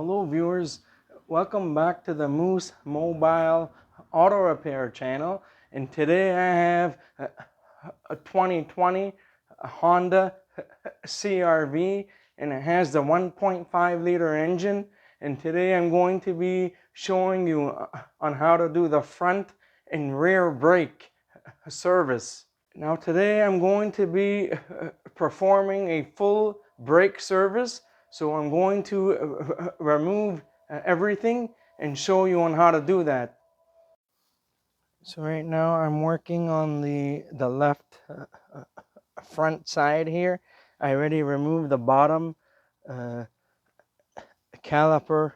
Hello viewers, welcome back to the Moose Mobile Auto Repair channel, and today I have a 2020 Honda CRV, and it has the 1.5 liter engine, and today I'm going to be showing you on how to do the front and rear brake service. Now today I'm going to be performing a full brake service. So I'm going to remove everything and show you on how to do that. So right now I'm working on the left front side here. I already removed the bottom caliper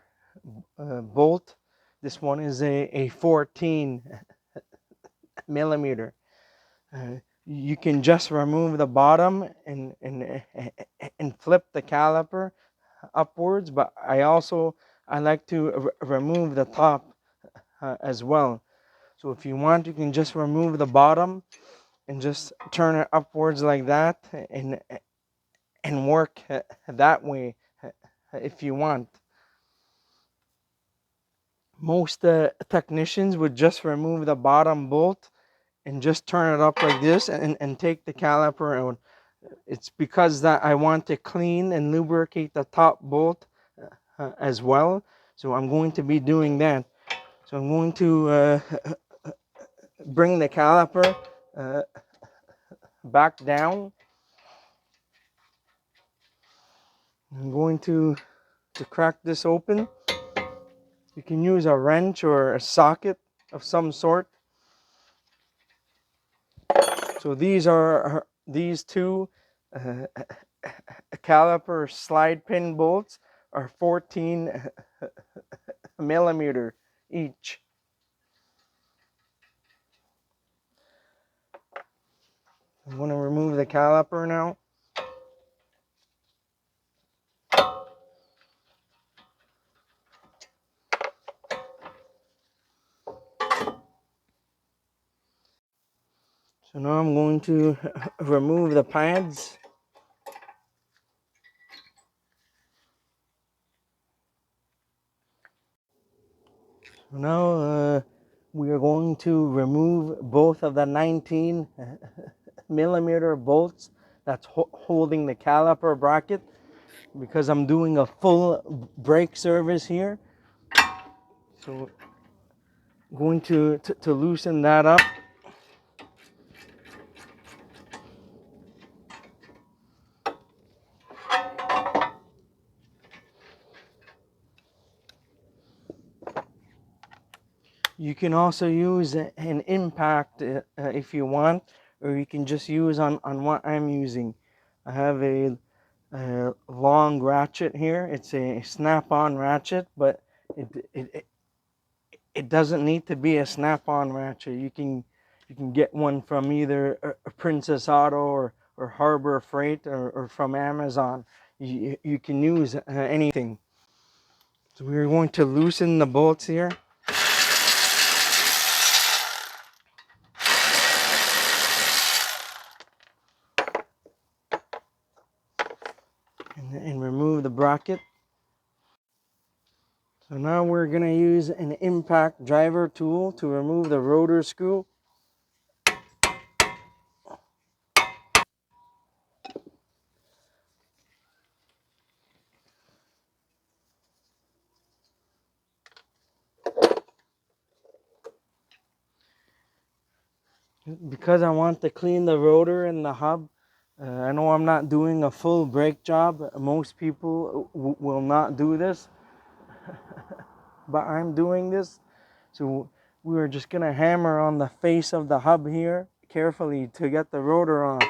bolt. This one is a 14 millimeter. You can just remove the bottom and flip the caliper upwards, but I like to remove the top as well. So if you want, you can just remove the bottom and just turn it upwards like that and work that way if you want. Most technicians would just remove the bottom bolt and just turn it up like this and take the caliper out. It's because that I want to clean and lubricate the top bolt as well. So I'm going to be doing that. So I'm going to bring the caliper back down. I'm going to crack this open. You can use a wrench or a socket of some sort. So these two caliper slide pin bolts are 14 millimeter each. I'm going to remove the caliper now. So now I'm going to remove the pads. So now we are going to remove both of the 19 millimeter bolts that's holding the caliper bracket, because I'm doing a full brake service here. So I'm going to loosen that up. You can also use an impact if you want, or you can just use on what I'm using. I have a long ratchet here. It's a snap-on ratchet, but it doesn't need to be a snap-on ratchet. You can get one from either Princess Auto or Harbor Freight or from Amazon. You can use anything. So we're going to loosen the bolts here. And remove the bracket. So now we're going to use an impact driver tool to remove the rotor screw. Because I want to clean the rotor and the hub, I know I'm not doing a full brake job. Most people will not do this, but I'm doing this. So we're just going to hammer on the face of the hub here carefully to get the rotor on.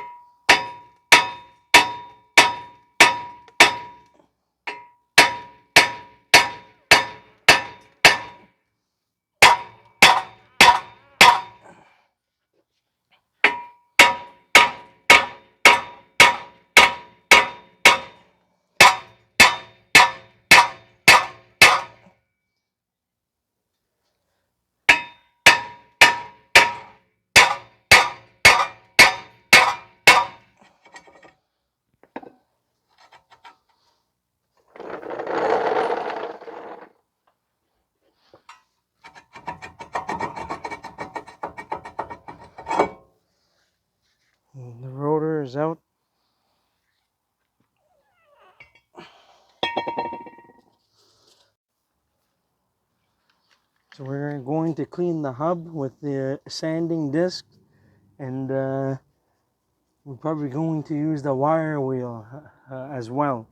dries out. So we're going to clean the hub with the sanding disc, and we're probably going to use the wire wheel as well.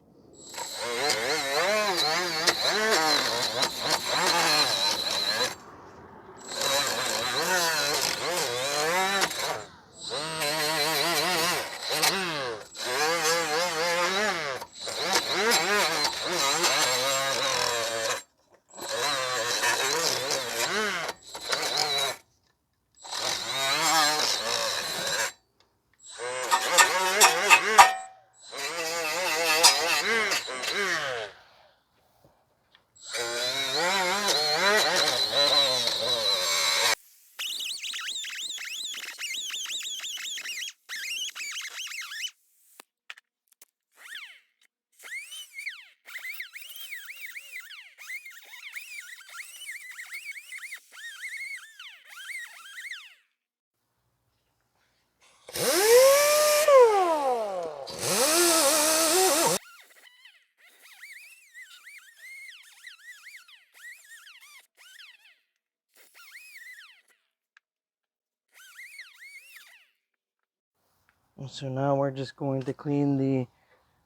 So now we're just going to clean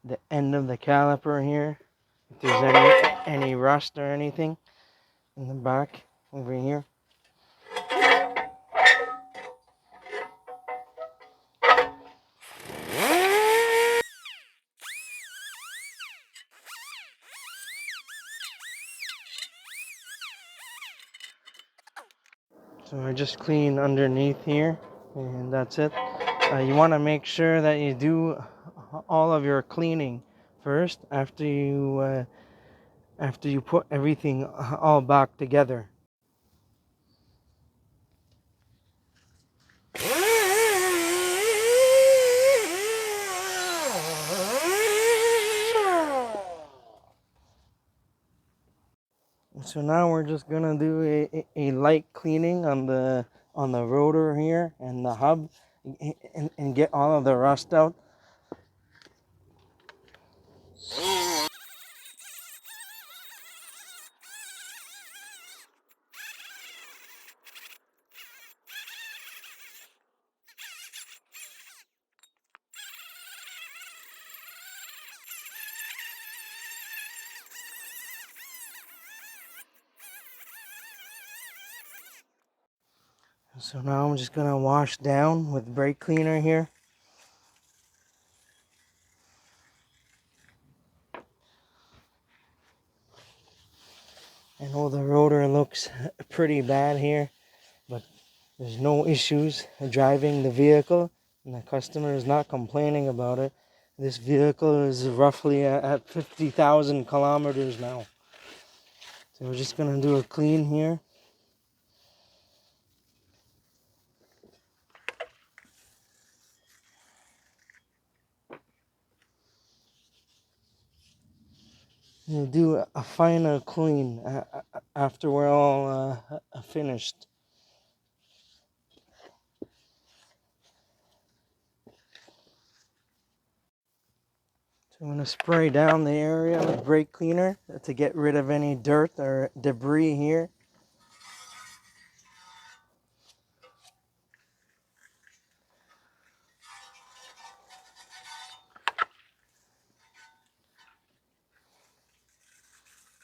the end of the caliper here. If there's any rust or anything in the back over here. So I just clean underneath here, and that's it. You want to make sure that you do all of your cleaning first after you put everything all back together. So now we're just gonna do a light cleaning on the rotor here and the hub, and get all of the rust out. So now I'm just gonna wash down with brake cleaner here. I know the rotor looks pretty bad here, but there's no issues driving the vehicle, and the customer is not complaining about it. This vehicle is roughly at 50,000 kilometers now. So we're just gonna do a clean here. We'll do a final clean after we're all finished. So I'm going to spray down the area with brake cleaner to get rid of any dirt or debris here.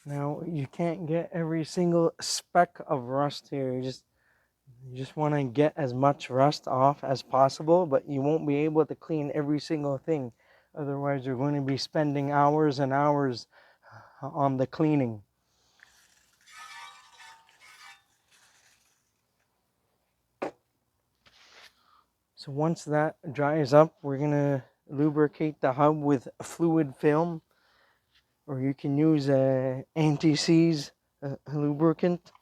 Now you can't get every single speck of rust here. You just want to get as much rust off as possible, but you won't be able to clean every single thing. Otherwise, you're going to be spending hours and hours on the cleaning. So once that dries up, we're going to lubricate the hub with fluid film, or you can use anti-seize lubricant,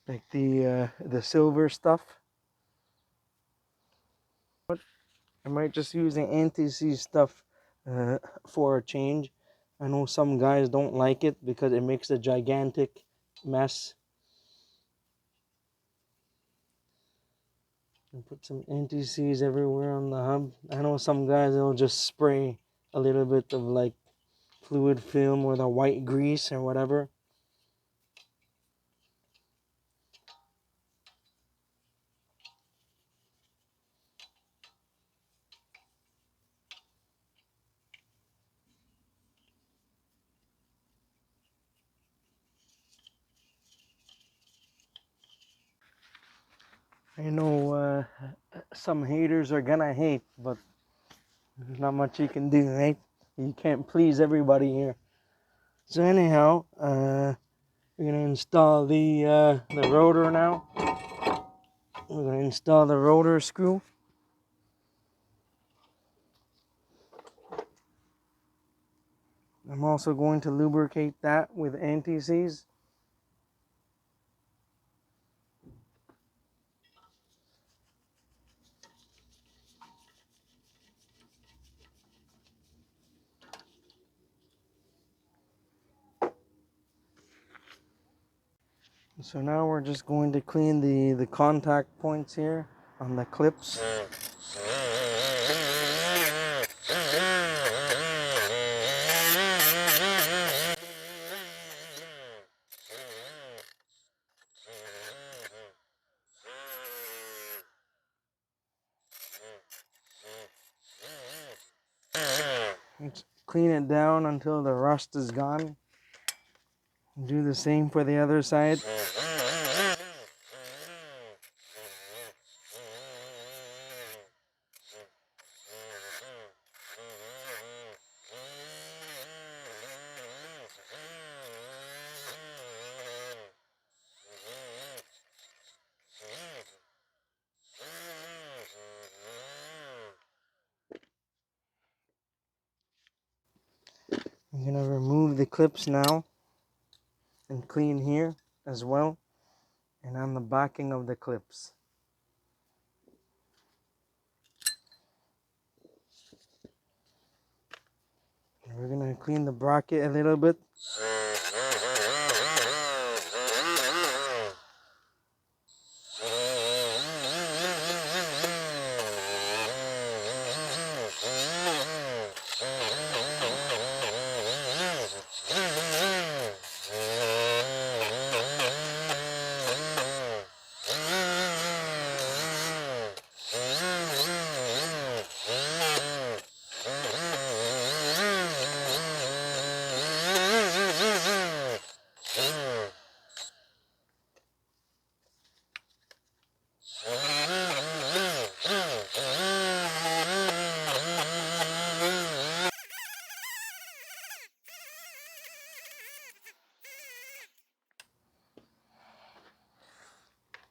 like the silver stuff. But I might just use the anti-seize stuff for a change. I know some guys don't like it because it makes a gigantic mess. And put some anti-seize everywhere on the hub. I know some guys, they'll just spray a little bit of like fluid film or the white grease or whatever. I know some haters are gonna hate, but there's not much you can do, right? You can't please everybody here. So anyhow, we're gonna install the rotor now. We're gonna install the rotor screw. I'm also going to lubricate that with anti-seize. So now we're just going to clean the contact points here on the clips. Let's clean it down until the rust is gone. Do the same for the other side. I'm going to remove the clips now and clean here as well and on the backing of the clips. And we're going to clean the bracket a little bit.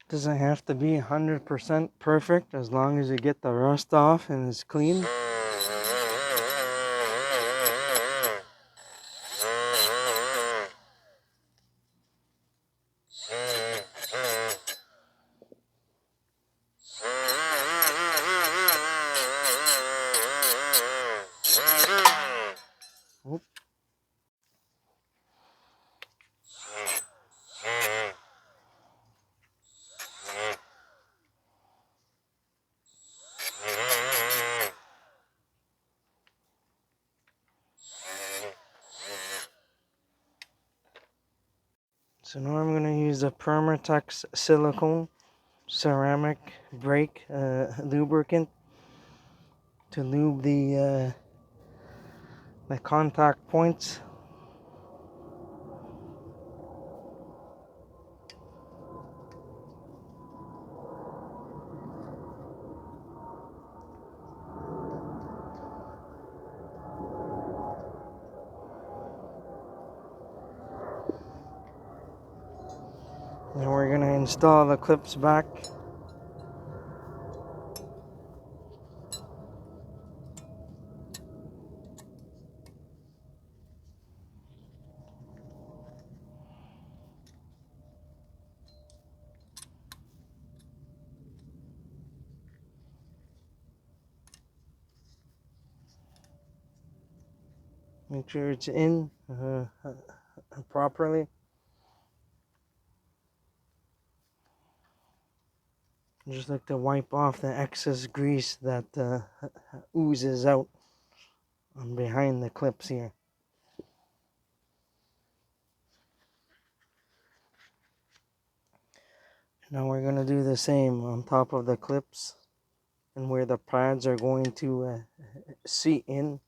Doesn't have to be 100% perfect as long as you get the rust off and it's clean. So now I'm going to use a Permatex silicone ceramic brake lubricant to lube the contact points. And we're going to install the clips back. Make sure it's in properly. Just like to wipe off the excess grease that oozes out on behind the clips here. Now we're going to do the same on top of the clips and where the pads are going to seat in.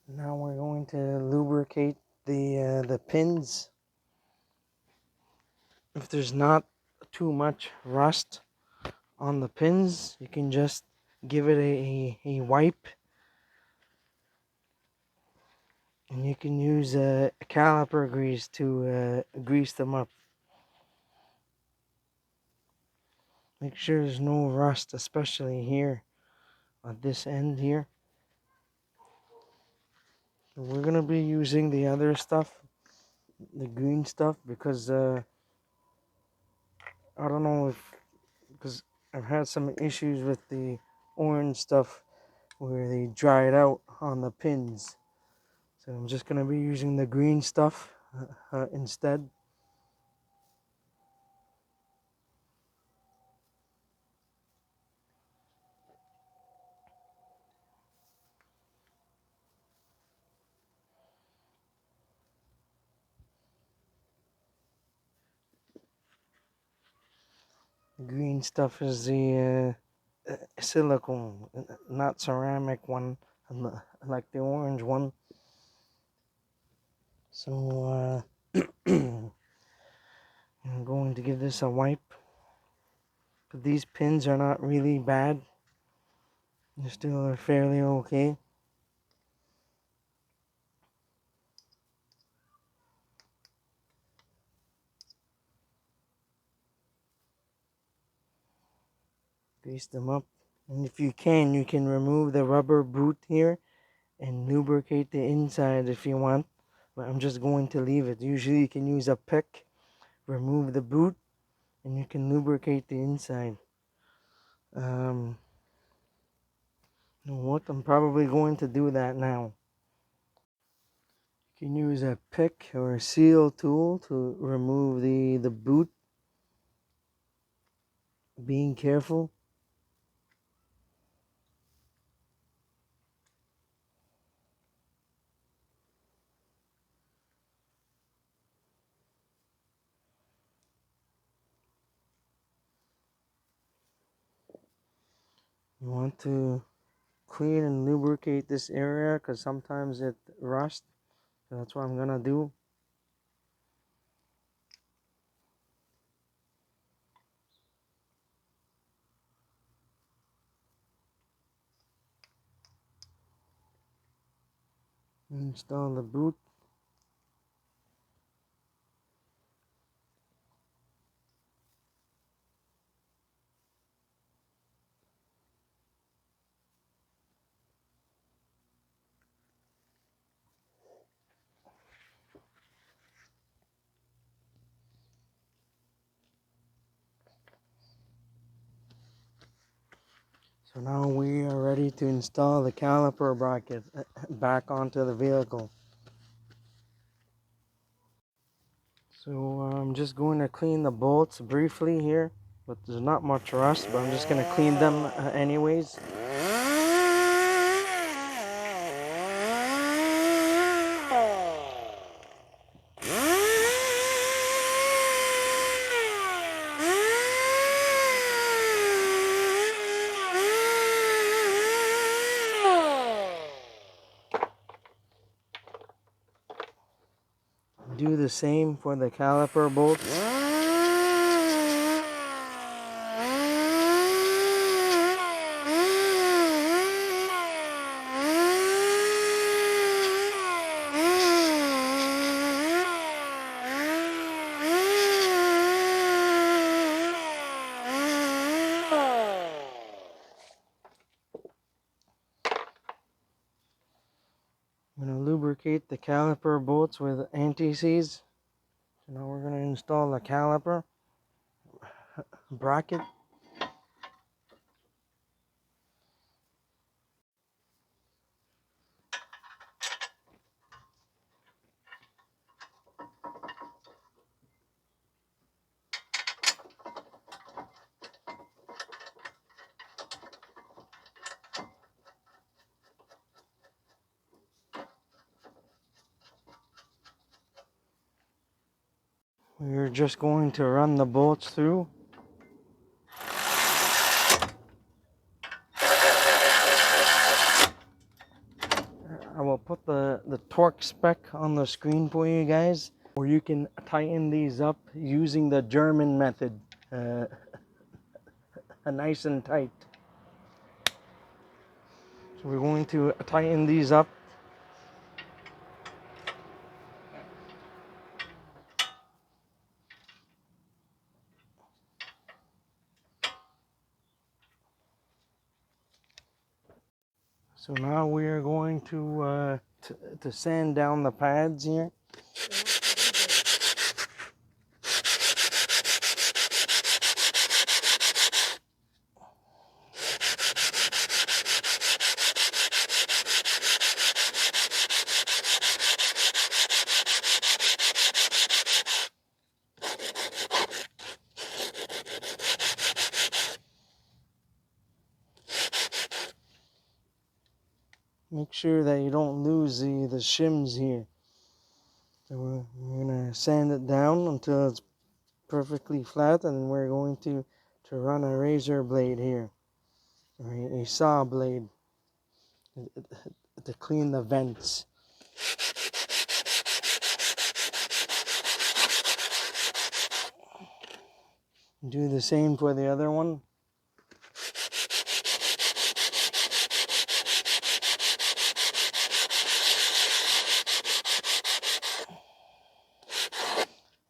Now we're going to lubricate the pins. If there's not too much rust on the pins, you can just give it a wipe, and you can use caliper grease to grease them up. Make sure there's no rust, especially here at this end here. We're gonna be using the other stuff, the green stuff, because I don't know if, because I've had some issues with the orange stuff where they dried out on the pins. So I'm just gonna be using the green stuff instead. Green stuff is the silicone, not ceramic one, like the orange one. So I'm going to give this a wipe. But these pins are not really bad. They're still fairly okay. Grease them up. And if you can remove the rubber boot here and lubricate the inside if you want. But I'm just going to leave it. Usually you can use a pick, remove the boot, and you can lubricate the inside. You know what? I'm probably going to do that now. You can use a pick or a seal tool to remove the boot. Being careful. You want to clean and lubricate this area because sometimes it rusts. So that's what I'm gonna do. Install the boot. So now we are ready to install the caliper bracket back onto the vehicle. So I'm just going to clean the bolts briefly here, but there's not much rust, but I'm just going to clean them anyways. Do the same for the caliper bolts. I'm going to lubricate the caliper bolts with anti-seize. So now we're going to install the caliper bracket. We're just going to run the bolts through. I will put the torque spec on the screen for you guys, or you can tighten these up using the German method, nice and tight. So we're going to tighten these up. So now we are going to sand down the pads here. Make sure that you don't lose the shims here. So we're going to sand it down until it's perfectly flat, and we're going to run a razor blade here, or a saw blade, to clean the vents. Do the same for the other one.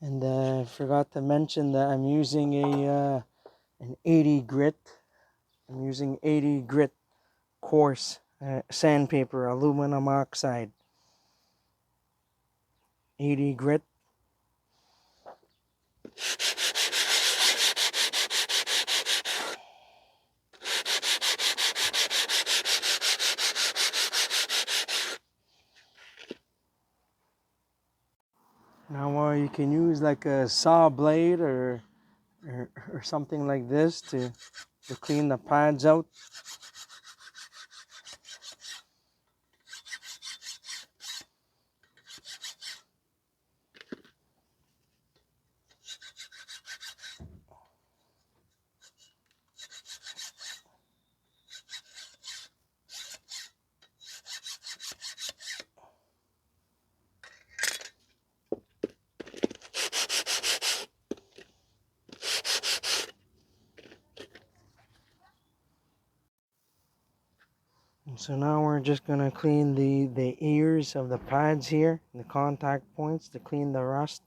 And I forgot to mention that I'm using an 80 grit. I'm using 80 grit coarse sandpaper, aluminum oxide. 80 grit. Now you can use like a saw blade or something like this to clean the pads out. So now we're just going to clean the ears of the pads here, the contact points, to clean the rust.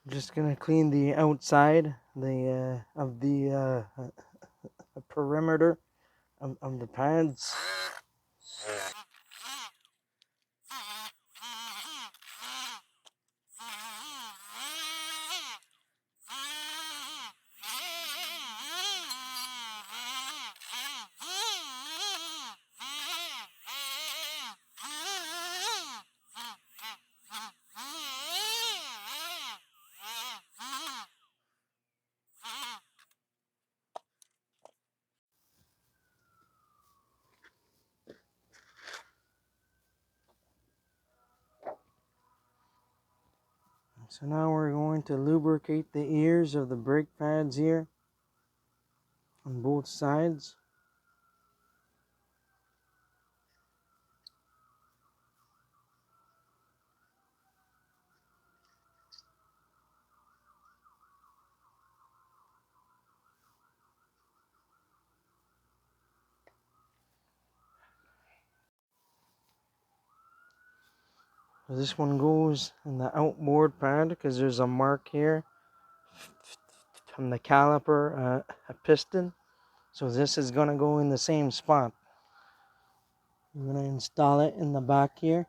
Just going to clean the outside of the perimeter of the pads. So now we're going to lubricate the ears of the brake pads here on both sides. So this one goes in the outboard pad because there's a mark here from the caliper piston. So this is going to go in the same spot. I'm going to install it in the back here.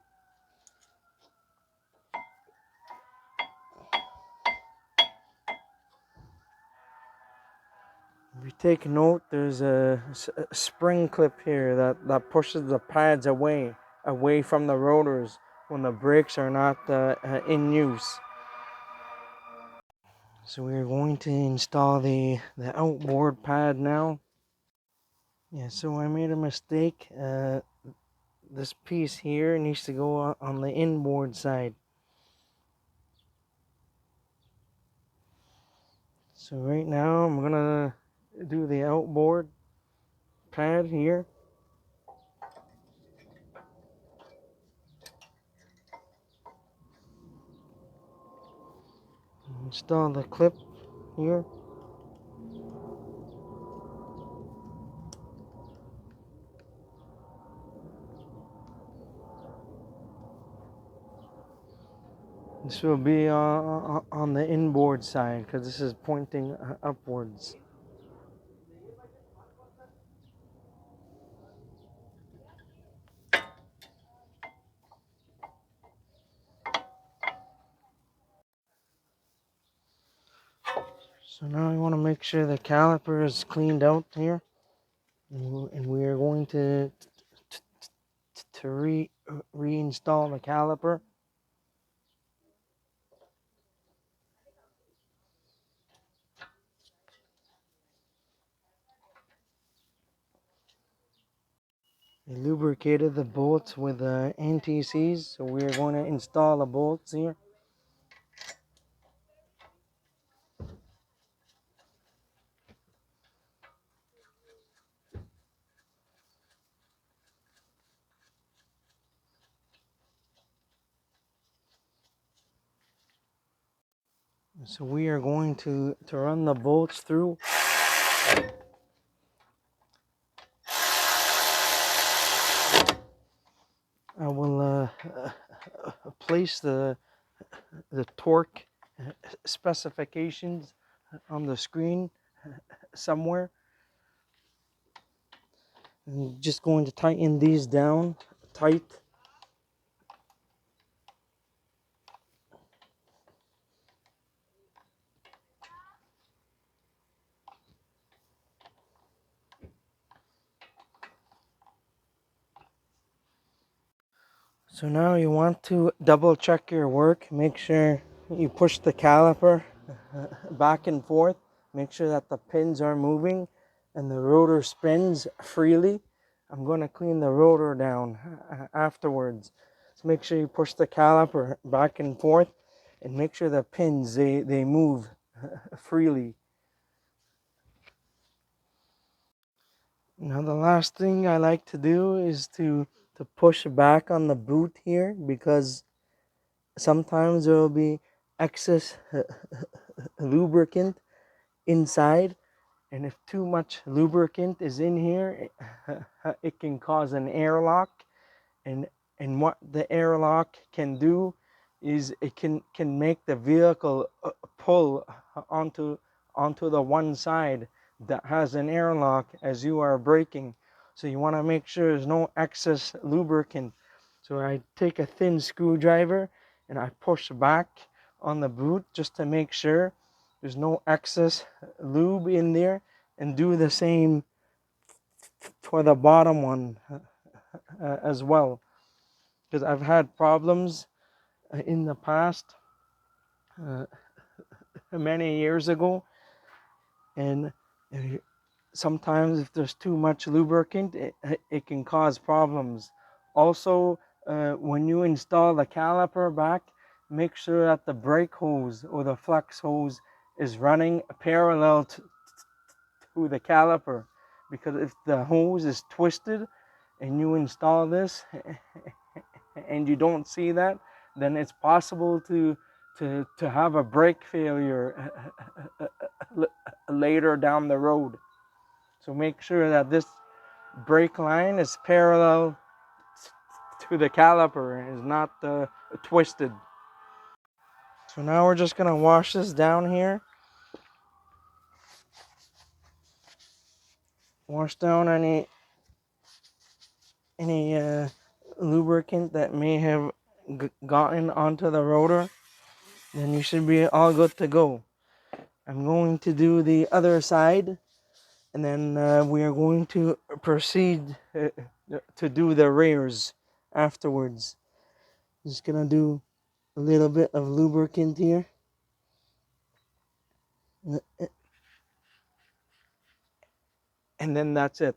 If you take note, there's a spring clip here that pushes the pads away from the rotors when the brakes are not in use. So we're going to install the outboard pad now. Yeah, so I made a mistake. This piece here needs to go on the inboard side. So right now I'm gonna do the outboard pad here. Install the clip here. This will be on the inboard side because this is pointing upwards. So now I want to make sure the caliper is cleaned out here, and we are going to reinstall the caliper. I lubricated the bolts with NTCs, so we are going to install the bolts here. So we are going to run the bolts through. I will place the torque specifications on the screen somewhere. I'm just going to tighten these down tight. So now you want to double check your work. Make sure you push the caliper back and forth. Make sure that the pins are moving and the rotor spins freely. I'm going to clean the rotor down afterwards. So make sure you push the caliper back and forth and make sure the pins, they move freely. Now the last thing I like to do is to push back on the boot here, because sometimes there will be excess lubricant inside, and if too much lubricant is in here, it can cause an airlock. And what the airlock can do is it can make the vehicle pull onto the one side that has an airlock as you are braking. So you want to make sure there's no excess lubricant. So I take a thin screwdriver and I push back on the boot just to make sure there's no excess lube in there, and do the same for the bottom one as well, because I've had problems in the past many years ago, and sometimes if there's too much lubricant, it can cause problems. Also, when you install the caliper back, make sure that the brake hose or the flex hose is running parallel to the caliper, because if the hose is twisted and you install this and you don't see that, then it's possible to have a brake failure later down the road. So make sure that this brake line is parallel to the caliper, is not twisted. So now we're just gonna wash this down here. Wash down any lubricant that may have gotten onto the rotor. Then you should be all good to go. I'm going to do the other side, and then we are going to proceed to do the rears afterwards. Just gonna do a little bit of lubricant here. And then that's it.